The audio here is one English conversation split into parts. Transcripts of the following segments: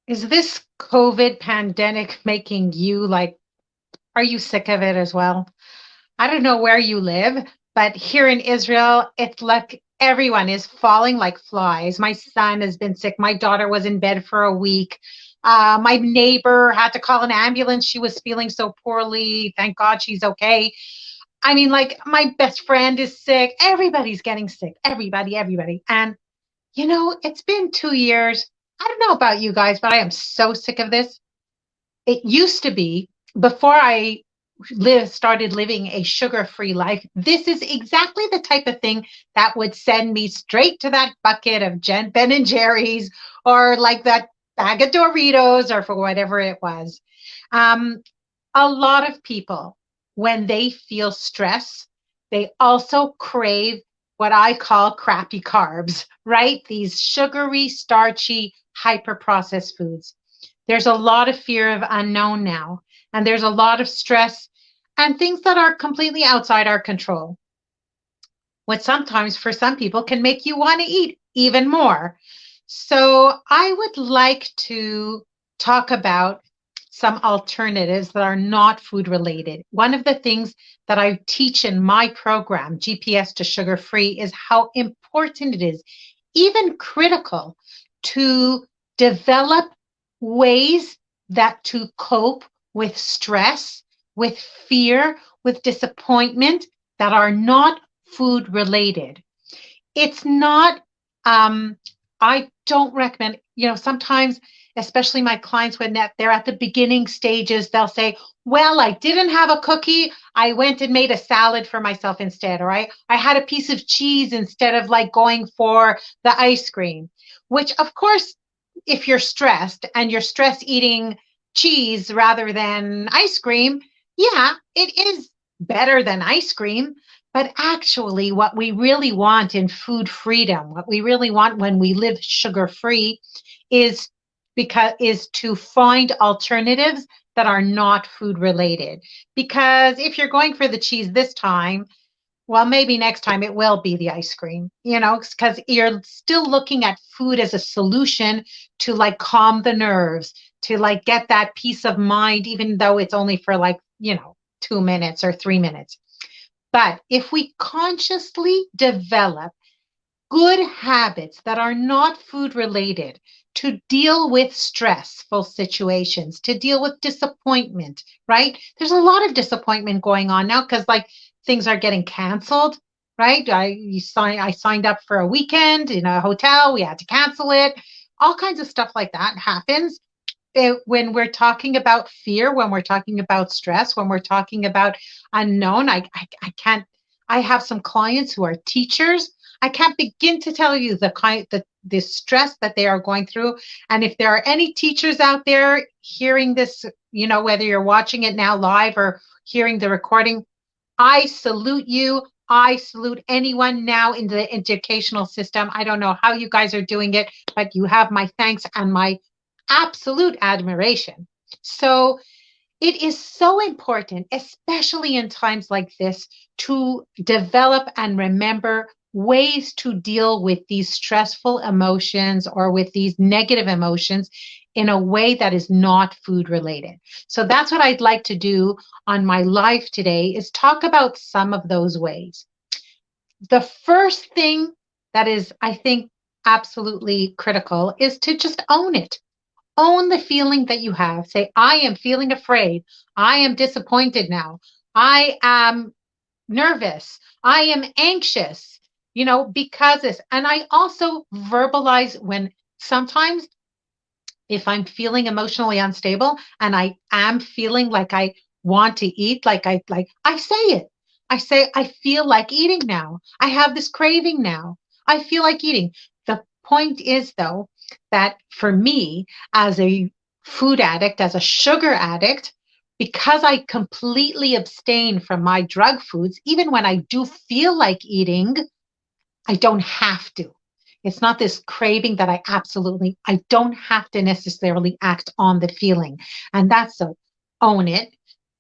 Is this COVID pandemic making you like, are you sick of it as well? I don't know where you live, but here in Israel, it's like everyone is falling like flies. My son has been sick. My daughter was in bed for a week. My neighbor had to call an ambulance. She was feeling so poorly. Thank God she's okay. I mean, like, my best friend is sick. Everybody's getting sick. Everybody, everybody. And it's been 2 years. I don't know about you guys, but I am so sick of this. It used to be before I started living a sugar-free life. This is exactly the type of thing that would send me straight to that bucket of Ben and Jerry's or like that bag of Doritos or for whatever it was. Um, a lot of people, when they feel stress, they also crave what I call crappy carbs, right? These sugary, starchy, hyper processed foods. There's a lot of fear of unknown now, and there's a lot of stress and things that are completely outside our control, what sometimes for some people can make you want to eat even more. So, I would like to talk about some alternatives that are not food related. One of the things that I teach in my program, GPS to Sugar Free, is how important it is, even critical, to develop ways that to cope with stress, with fear, with disappointment that are not food related. It's not, um, I don't recommend, sometimes, especially my clients, when they're at the beginning stages, they'll say, well, I didn't have a cookie. I went and made a salad for myself instead. Or I had a piece of cheese instead of like going for the ice cream, which of course, if you're stressed and you're stress eating cheese rather than ice cream, yeah, it is better than ice cream. But actually, what we really want in food freedom, what we really want when we live sugar free, is is to find alternatives that are not food related. Because if you're going for the cheese this time, well, maybe next time it will be the ice cream, because you're still looking at food as a solution to like calm the nerves, to like get that peace of mind, even though it's only for like, 2 minutes or 3 minutes. But if we consciously develop good habits that are not food related to deal with stressful situations, to deal with disappointment, right? There's a lot of disappointment going on now because like things are getting canceled, right? I signed up for a weekend in a hotel, we had to cancel it. All kinds of stuff like that happens when we're talking about fear, when we're talking about stress, when we're talking about unknown. I can't. I have some clients who are teachers. I can't begin to tell you the stress that they are going through. And if there are any teachers out there hearing this, whether you're watching it now live or hearing the recording, I salute you. I salute anyone now in the educational system. I don't know how you guys are doing it, but you have my thanks and my absolute admiration. So it is so important, especially in times like this, to develop and remember ways to deal with these stressful emotions or with these negative emotions in a way that is not food related. So that's what I'd like to do on my live today is talk about some of those ways. The first thing that is, I think, absolutely critical is to just own it. Own the feeling that you have. Say, I am feeling afraid. I am disappointed now. I am nervous. I am anxious, because this. And I also verbalize when sometimes if I'm feeling emotionally unstable and I am feeling like I want to eat, I say it. I say, I feel like eating now. I have this craving now. I feel like eating. The point is, though, that for me, as a food addict, as a sugar addict, because I completely abstain from my drug foods, even when I do feel like eating, I don't have to. It's not this craving that I don't have to necessarily act on the feeling. And that's so own it,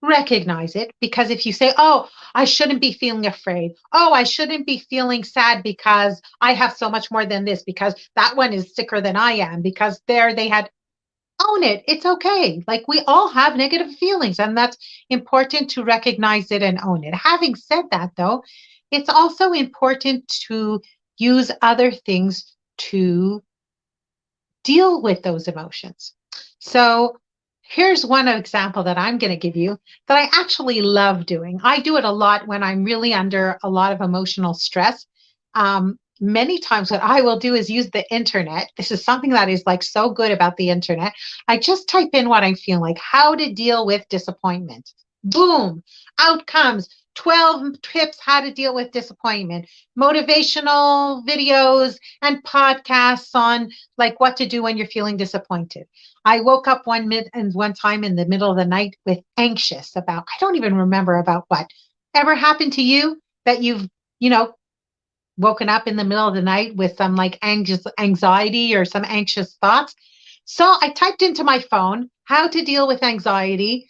recognize it. Because if you say, oh, I shouldn't be feeling afraid. Oh, I shouldn't be feeling sad because I have so much more than this, because that one is sicker than I am, because there they had own it. It's okay. Like we all have negative feelings, and that's important to recognize it and own it. Having said that, though, it's also important to use other things to deal with those emotions. So here's one example that I'm going to give you that I actually love doing. I do it a lot when I'm really under a lot of emotional stress. Many times, what I will do is use the internet. This is something that is like so good about the internet. I just type in what I'm feeling like, how to deal with disappointment. Boom, out comes 12 tips how to deal with disappointment, motivational videos and podcasts on like what to do when you're feeling disappointed. I woke up one time in the middle of the night with anxious about, I don't even remember about what. Ever happened to you that you've, you know, woken up in the middle of the night with some like anxiety or some anxious thoughts? So I typed into my phone how to deal with anxiety.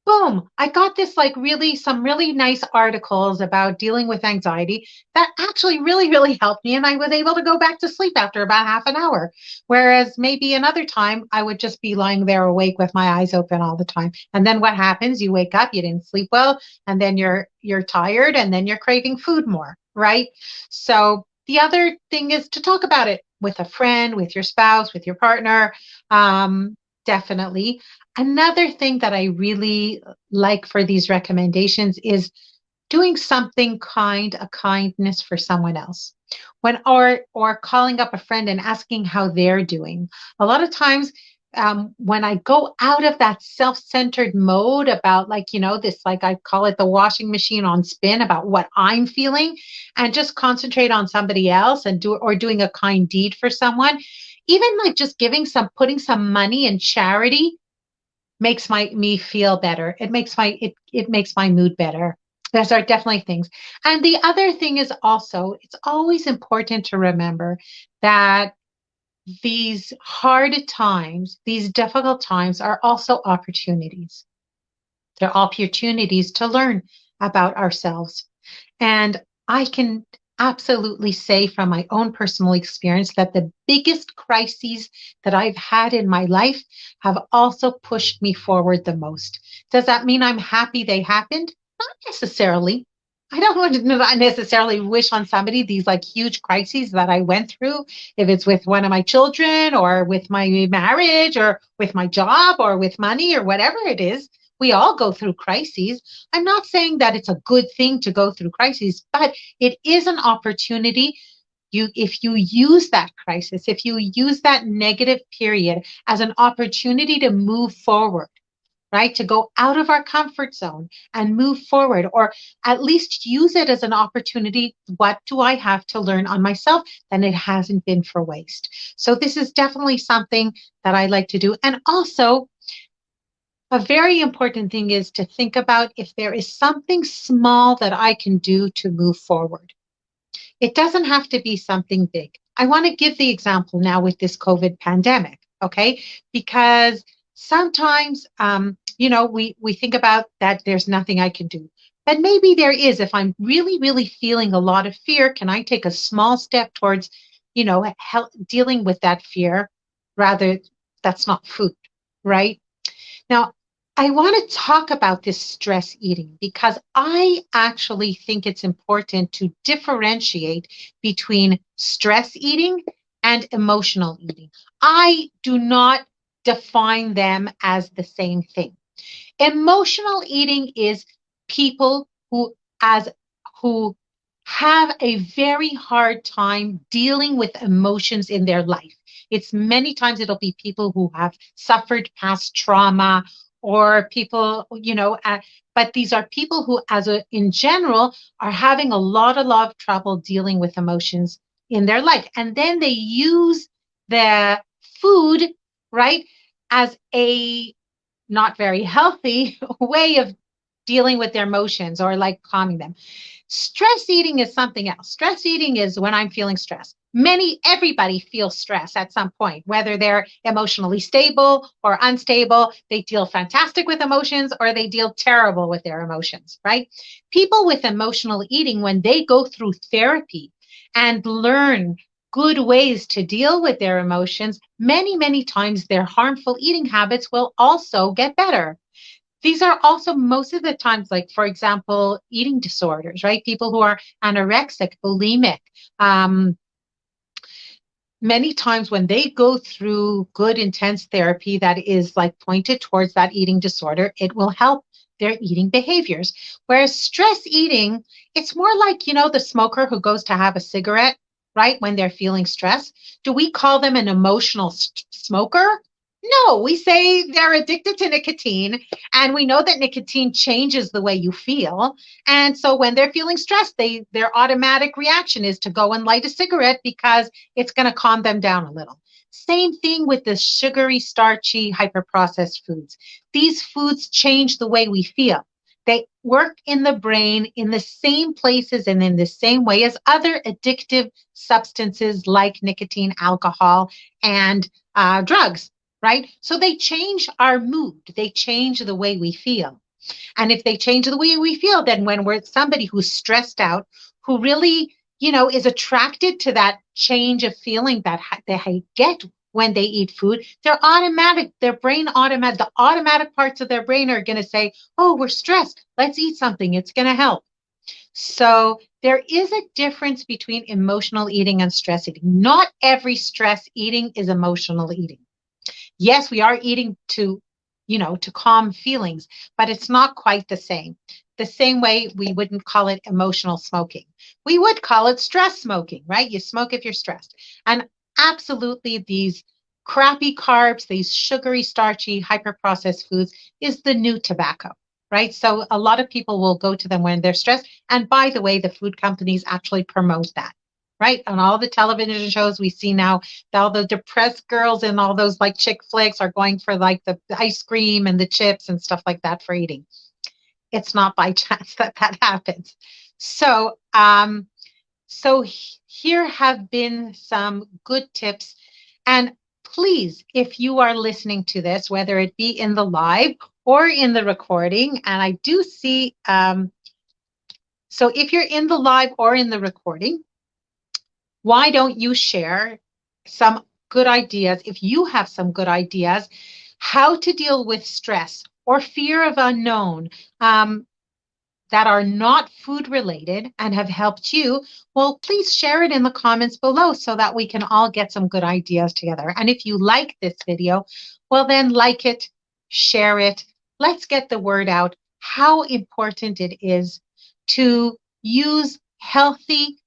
Boom, I got this like some really nice articles about dealing with anxiety that actually really helped me, and I was able to go back to sleep after about half an hour. Whereas maybe another time I would just be lying there awake with my eyes open all the time. And then what happens? You wake up, you didn't sleep well, and then you're tired, and then you're craving food more, right? So the other thing is to talk about it with a friend, with your spouse, with your partner. Definitely. Another thing that I really like for these recommendations is doing something kind, a kindness for someone else. Or calling up a friend and asking how they're doing. A lot of times when I go out of that self-centered mode about like, this, like I call it the washing machine on spin about what I'm feeling, and just concentrate on somebody else and doing a kind deed for someone, even like just putting some money in charity makes me feel better. It makes my mood better. Those are definitely things. And the other thing is also, it's always important to remember that these hard times, these difficult times are also opportunities. They're opportunities to learn about ourselves. And I can absolutely say from my own personal experience that the biggest crises that I've had in my life have also pushed me forward the most. Does that mean I'm happy they happened? Not necessarily. I don't want to not necessarily wish on somebody these like huge crises that I went through, if it's with one of my children or with my marriage or with my job or with money or whatever it is. We all go through crises. I'm not saying that it's a good thing to go through crises, but it is an opportunity. If you use that crisis, if you use that negative period as an opportunity to move forward, right? To go out of our comfort zone and move forward, or at least use it as an opportunity. What do I have to learn on myself? Then it hasn't been for waste. So this is definitely something that I like to do. And also, a very important thing is to think about if there is something small that I can do to move forward. It doesn't have to be something big. I want to give the example now with this COVID pandemic, okay? Because sometimes, we think about that there's nothing I can do. But maybe there is. If I'm really feeling a lot of fear, can I take a small step towards, dealing with that fear? Rather, that's not food, right? Now, I want to talk about this stress eating because I actually think it's important to differentiate between stress eating and emotional eating. I do not define them as the same thing. Emotional eating is people who have a very hard time dealing with emotions in their life. It's many times it'll be people who have suffered past trauma, or people, but these are people who, in general, are having a lot of trouble dealing with emotions in their life. And then they use the food, right, as a not very healthy way of dealing with their emotions or like calming them. Stress eating is something else. Stress eating is when I'm feeling stress. Everybody feels stress at some point, whether they're emotionally stable or unstable. They deal fantastic with emotions or they deal terrible with their emotions, right? People with emotional eating, when they go through therapy and learn good ways to deal with their emotions, many, many times their harmful eating habits will also get better. These are also most of the times, like, for example, eating disorders, right? People who are anorexic, bulimic, um, many times when they go through good intense therapy that is like pointed towards that eating disorder, it will help their eating behaviors. Whereas stress eating, it's more like, the smoker who goes to have a cigarette, right? When they're feeling stress. Do we call them an emotional smoker? No, we say they're addicted to nicotine, and we know that nicotine changes the way you feel. And so when they're feeling stressed, their automatic reaction is to go and light a cigarette because it's going to calm them down a little. Same thing with the sugary, starchy, hyperprocessed foods. These foods change the way we feel. They work in the brain in the same places and in the same way as other addictive substances like nicotine, alcohol, and drugs, right? So they change our mood. They change the way we feel. And if they change the way we feel, then when we're somebody who's stressed out, who really, is attracted to that change of feeling that they get when they eat food, the automatic parts of their brain are going to say, oh, we're stressed. Let's eat something. It's going to help. So there is a difference between emotional eating and stress eating. Not every stress eating is emotional eating. Yes, we are eating to calm feelings, but it's not quite the same. The same way we wouldn't call it emotional smoking. We would call it stress smoking, right? You smoke if you're stressed. And absolutely, these crappy carbs, these sugary, starchy, hyper-processed foods is the new tobacco, right? So a lot of people will go to them when they're stressed. And by the way, the food companies actually promote that, right? On all the television shows we see now, all the depressed girls in all those like chick flicks are going for like the ice cream and the chips and stuff like that for eating. It's not by chance that that happens. So, here have been some good tips. And please, if you are listening to this, whether it be in the live or in the recording, and I do see, so if you're in the live or in the recording, why don't you share some good ideas, if you have some good ideas, how to deal with stress or fear of unknown that are not food related and have helped you? Well, please share it in the comments below so that we can all get some good ideas together. And if you like this video, well, then like it, share it. Let's get the word out how important it is to use healthy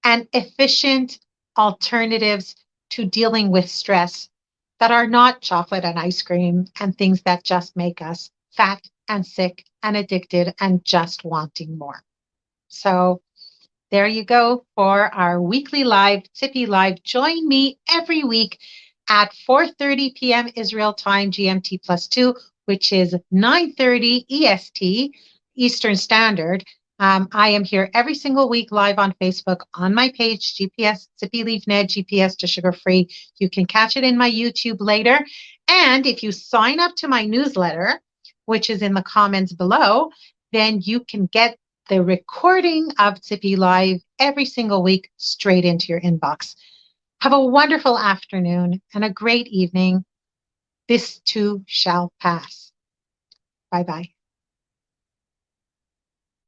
and efficient alternatives to dealing with stress that are not chocolate and ice cream and things that just make us fat and sick and addicted and just wanting more. So there you go for our weekly live, Zippi Live. Join me every week at 4:30 p.m. Israel time, GMT +2, which is 9:30 EST, Eastern Standard. I am here every single week live on Facebook on my page, GPS, Zippi Leaf Ned, GPS to Sugar Free. You can catch it in my YouTube later. And if you sign up to my newsletter, which is in the comments below, then you can get the recording of Zippi Live every single week straight into your inbox. Have a wonderful afternoon and a great evening. This too shall pass. Bye-bye.